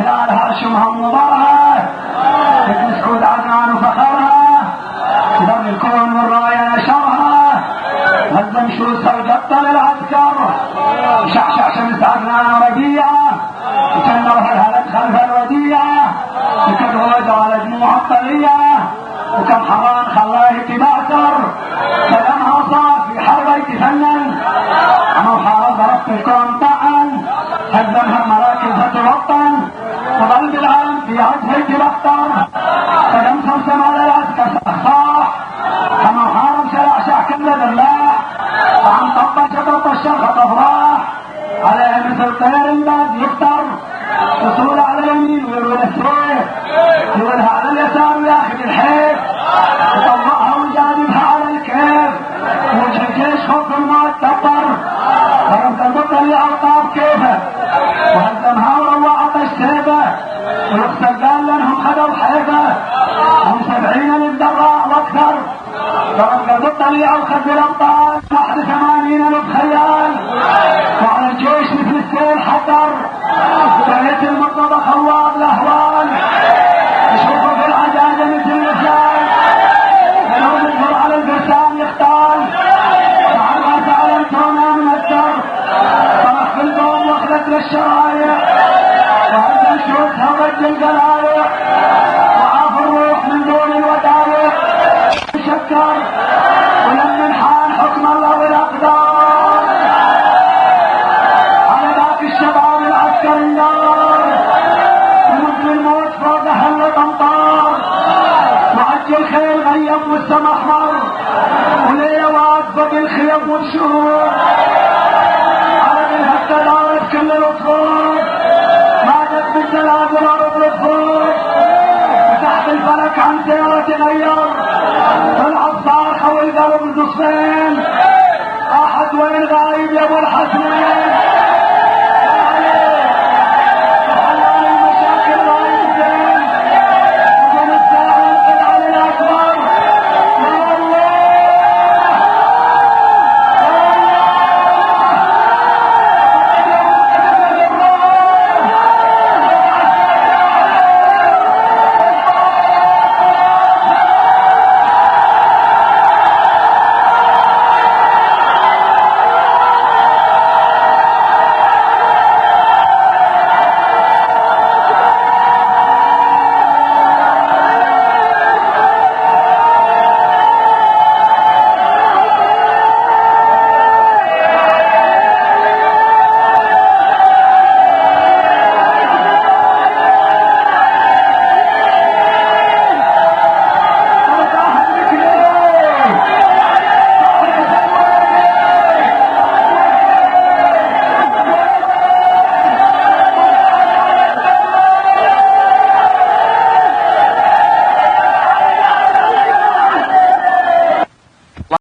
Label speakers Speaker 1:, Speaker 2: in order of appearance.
Speaker 1: هلالها شمها مبارك ابن سعود عدنان وفخرها دم الكون والراية نشرها هزم شوسها وقطل العسكر شعشع شمس عدنان ورقية وكنرها الهلك خلف الودية وكد غوز على دموع الطلية وكم حران خلاه يتبعثر كلامها صار في حربه يتفنن عمو حارب ضربت الكون طعن هزمها مراكزها توطن وظل بالعالم في عجزه يتبختر كلام سمسم على العسكر صخصاح عمو حارب شرعشع كل ذلاح وعم طبش شطط الشرخ افراح على مثل طير الباب يفطر وصول على اليمين ويرول السيف يولها على اليسار وياخذ الحيف وطلقها وجانبها على الكيف وجه الجيش خوف الموت دبر ضربت البطل لألطاب كيفه وهزمها وروعت السيفه ويغسل قال لانهم خذوا حيفه هم 70 للدراء واكثر ضربت البطل يأخذ بالابطال 81 للخيال وعلى الجيش مثل السيل حذر بيت المرتضى خواب الاهوال يشوفوا في العجاجه مثل الرجال لو يدخل على الفرسان يختال مع الراس على التونه من الدر طرح في القوم واخذت للشرايع وهزم شوسها ورج القلايع وعاف الروح من دون الودايع شكر ولما انحان حكم الله والاقدار على ذاك الشباب العسكر النار ومثل الموت فوق هل الامطار معجل خيل غيم والسما احمر وليله واقفه بالخيم والشهور على الهده دارت كل الصفوف ما جت بالزلازل ارض الصفوف تحت الفلك عن سيره تغير طلع الصاخه والقلب نصفين احد وين غايب يا ابو الحسنين